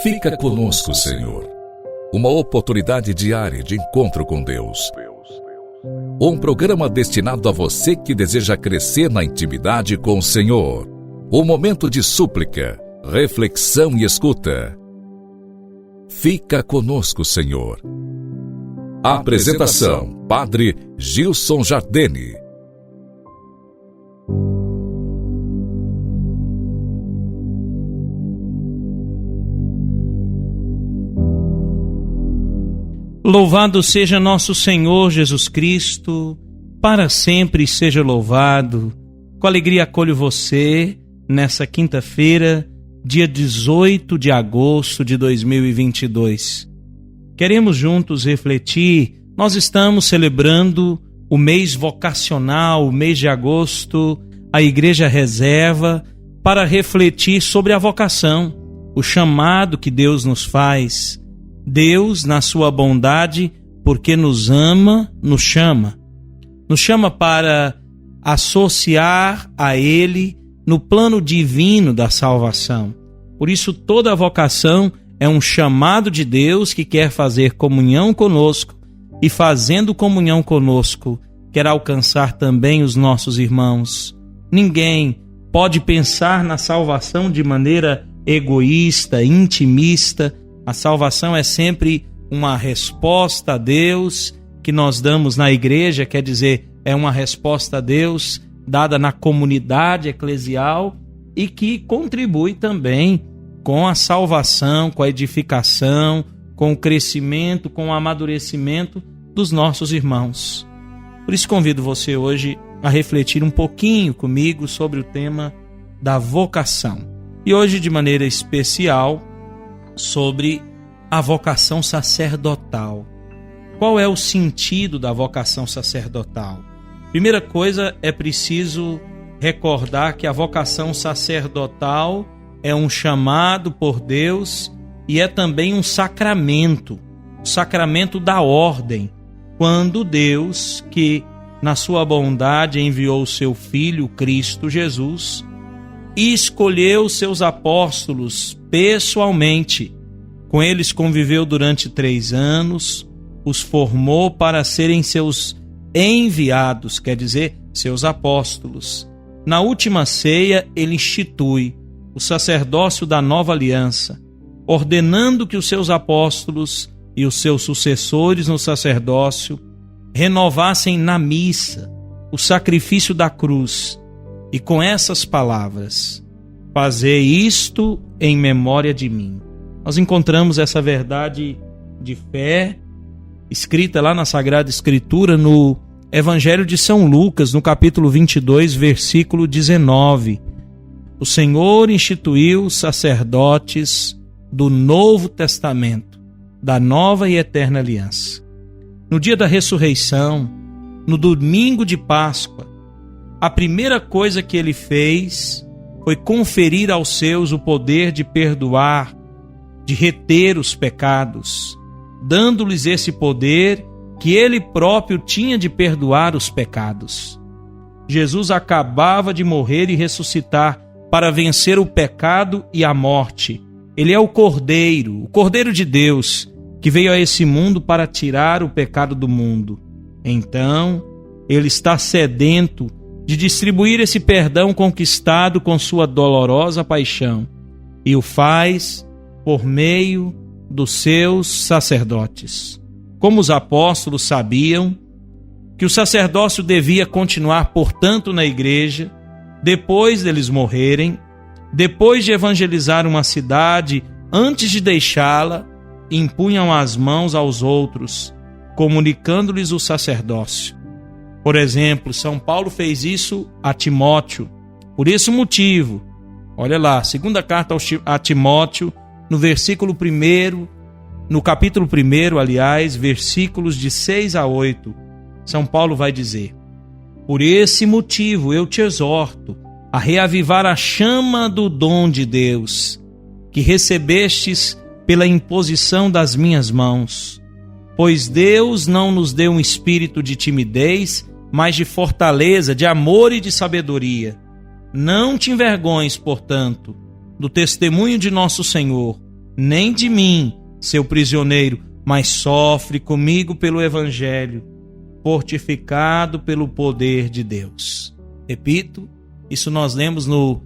Fica conosco, Senhor. Uma oportunidade diária de encontro com Deus. Um programa destinado a você que deseja crescer na intimidade com o Senhor. Um momento de súplica, reflexão e escuta. Fica conosco, Senhor. Apresentação: Padre Gilson Jardini. Louvado seja nosso Senhor Jesus Cristo, para sempre seja louvado. Com alegria acolho você nessa quinta-feira, dia 18 de agosto de 2022. Queremos juntos refletir. Nós estamos celebrando o mês vocacional, o mês de agosto. A Igreja reserva para refletir sobre a vocação, o chamado que Deus nos faz. Deus, na sua bondade, porque nos ama, nos chama. Nos chama para associar a Ele no plano divino da salvação. Por isso, toda vocação é um chamado de Deus que quer fazer comunhão conosco e, fazendo comunhão conosco, quer alcançar também os nossos irmãos. Ninguém pode pensar na salvação de maneira egoísta, intimista. A salvação é sempre uma resposta a Deus que nós damos na igreja, quer dizer, é uma resposta a Deus dada na comunidade eclesial e que contribui também com a salvação, com a edificação, com o crescimento, com o amadurecimento dos nossos irmãos. Por isso convido você hoje a refletir um pouquinho comigo sobre o tema da vocação. E hoje, de maneira especial, sobre a vocação sacerdotal. Qual é o sentido da vocação sacerdotal? Primeira coisa, é preciso recordar que a vocação sacerdotal é um chamado por Deus e é também um sacramento, o sacramento da ordem, quando Deus, que na sua bondade enviou o seu Filho, Cristo Jesus, e escolheu seus apóstolos pessoalmente. Com eles conviveu durante 3 anos, os formou para serem seus enviados, quer dizer, seus apóstolos. Na última ceia, ele institui o sacerdócio da nova aliança, ordenando que os seus apóstolos e os seus sucessores no sacerdócio renovassem na missa o sacrifício da cruz. E com essas palavras: fazei isto em memória de mim. Nós encontramos essa verdade de fé escrita lá na Sagrada Escritura, no Evangelho de São Lucas, no capítulo 22, versículo 19. O Senhor instituiu sacerdotes do Novo Testamento, da nova e eterna aliança. No dia da ressurreição, no domingo de Páscoa, a primeira coisa que ele fez foi conferir aos seus o poder de perdoar, de reter os pecados, dando-lhes esse poder que ele próprio tinha de perdoar os pecados. Jesus acabava de morrer e ressuscitar para vencer o pecado e a morte. Ele é o Cordeiro de Deus, que veio a esse mundo para tirar o pecado do mundo. Então, ele está sedento de distribuir esse perdão conquistado com sua dolorosa paixão, e o faz por meio dos seus sacerdotes. Como os apóstolos sabiam que o sacerdócio devia continuar, portanto, na igreja, depois deles morrerem, depois de evangelizar uma cidade, antes de deixá-la, impunham as mãos aos outros, comunicando-lhes o sacerdócio. Por exemplo, São Paulo fez isso a Timóteo. Por esse motivo, olha lá, segunda carta a Timóteo, no versículo 1, no capítulo 1, aliás, versículos de 6 a 8, São Paulo vai dizer: por esse motivo eu te exorto a reavivar a chama do dom de Deus, que recebestes pela imposição das minhas mãos. Pois Deus não nos deu um espírito de timidez, mas de fortaleza, de amor e de sabedoria. Não te envergonhes, portanto, do testemunho de nosso Senhor, nem de mim, seu prisioneiro, mas sofre comigo pelo Evangelho, fortificado pelo poder de Deus. Repito, isso nós lemos no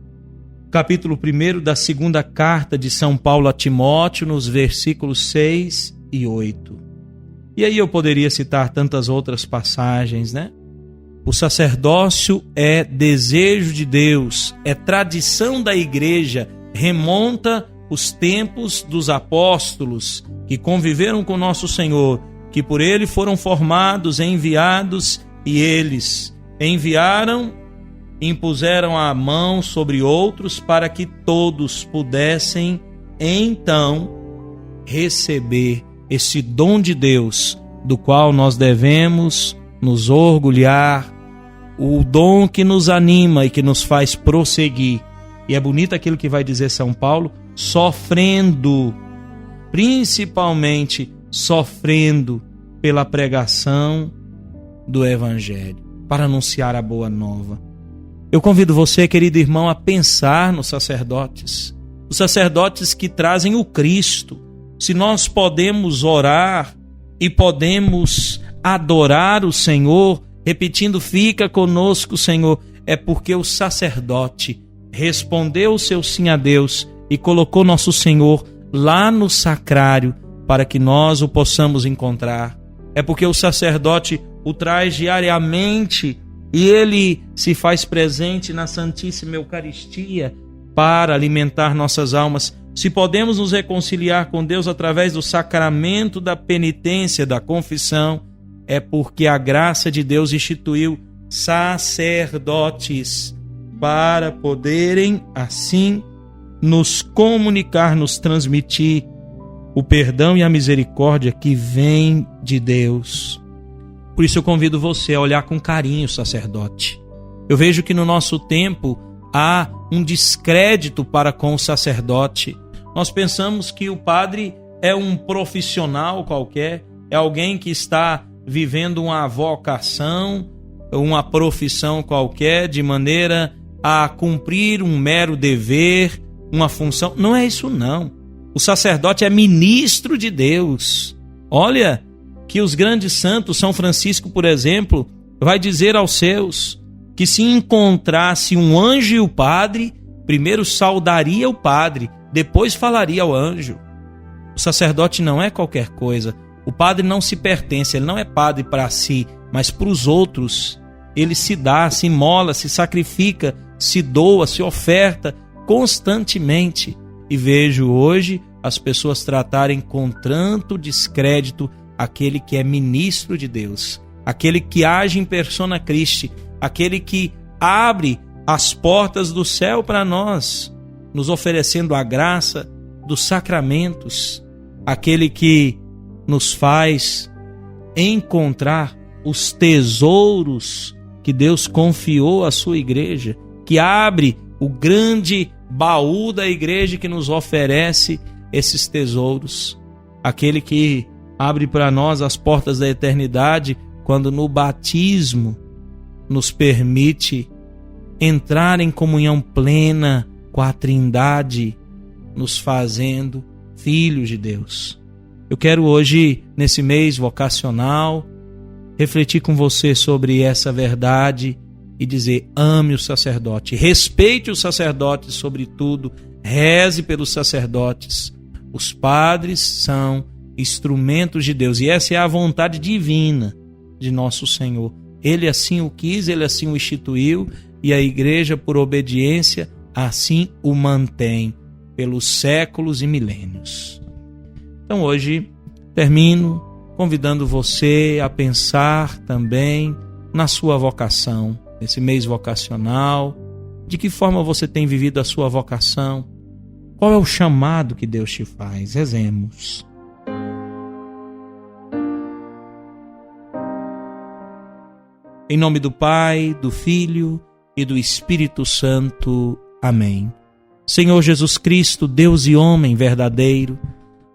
capítulo 1 da segunda carta de São Paulo a Timóteo, nos versículos 6 e 8. E aí eu poderia citar tantas outras passagens, né? O sacerdócio é desejo de Deus, é tradição da igreja, remonta os tempos dos apóstolos que conviveram com nosso Senhor, que por ele foram formados, enviados, e eles enviaram, impuseram a mão sobre outros para que todos pudessem então receber esse dom de Deus, do qual nós devemos nos orgulhar, o dom que nos anima e que nos faz prosseguir. E é bonito aquilo que vai dizer São Paulo, sofrendo, principalmente sofrendo pela pregação do Evangelho, para anunciar a boa nova. Eu convido você, querido irmão, a pensar nos sacerdotes, os sacerdotes que trazem o Cristo. Se nós podemos orar e podemos adorar o Senhor, repetindo, fica conosco, Senhor, é porque o sacerdote respondeu o seu sim a Deus e colocou nosso Senhor lá no sacrário para que nós o possamos encontrar. É porque o sacerdote o traz diariamente e ele se faz presente na Santíssima Eucaristia para alimentar nossas almas. Se podemos nos reconciliar com Deus através do sacramento da penitência, da confissão, é porque a graça de Deus instituiu sacerdotes para poderem, assim, nos comunicar, nos transmitir o perdão e a misericórdia que vem de Deus. Por isso eu convido você a olhar com carinho o sacerdote. Eu vejo que no nosso tempo há um descrédito para com o sacerdote. Nós pensamos que o padre é um profissional qualquer, é alguém que está vivendo uma vocação, uma profissão qualquer, de maneira a cumprir um mero dever, uma função. Não é isso não. O sacerdote é ministro de Deus. Olha que os grandes santos, São Francisco, por exemplo, vai dizer aos seus que se encontrasse um anjo e o padre, primeiro saudaria o padre, depois falaria ao anjo. O sacerdote não é qualquer coisa. O padre não se pertence, ele não é padre para si, mas para os outros. Ele se dá, se imola, se sacrifica, se doa, se oferta constantemente. E vejo hoje as pessoas tratarem com tanto descrédito aquele que é ministro de Deus, aquele que age em persona Christi, aquele que abre as portas do céu para nós, nos oferecendo a graça dos sacramentos, aquele que nos faz encontrar os tesouros que Deus confiou à sua igreja, que abre o grande baú da igreja que nos oferece esses tesouros, aquele que abre para nós as portas da eternidade quando no batismo nos permite entrar em comunhão plena com a Trindade, nos fazendo filhos de Deus. Eu quero hoje, nesse mês vocacional, refletir com você sobre essa verdade e dizer: ame o sacerdote, respeite o sacerdote sobre tudo, reze pelos sacerdotes. Os padres são instrumentos de Deus e essa é a vontade divina de nosso Senhor. Ele assim o quis, ele assim o instituiu e a igreja, por obediência, assim o mantém pelos séculos e milênios. Então hoje termino convidando você a pensar também na sua vocação, nesse mês vocacional. De que forma você tem vivido a sua vocação? Qual é o chamado que Deus te faz? Rezemos. Em nome do Pai, do Filho e do Espírito Santo. Amém. Senhor Jesus Cristo, Deus e homem verdadeiro,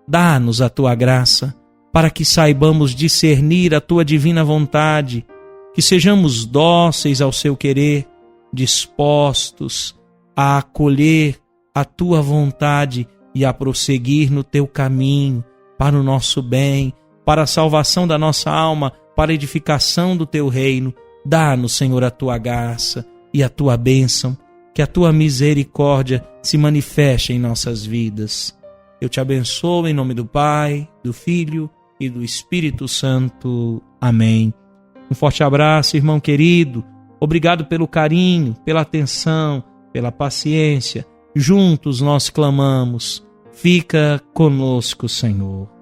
dá-nos a Tua graça para que saibamos discernir a Tua divina vontade, que sejamos dóceis ao Seu querer, dispostos a acolher a Tua vontade e a prosseguir no teu caminho, para o nosso bem, para a salvação da nossa alma, para a edificação do teu reino. Dá-nos, Senhor, a tua graça e a tua bênção, que a tua misericórdia se manifeste em nossas vidas. Eu te abençoo em nome do Pai, do Filho e do Espírito Santo. Amém. Um forte abraço, irmão querido. Obrigado pelo carinho, pela atenção, pela paciência. Juntos nós clamamos. Fica conosco, Senhor.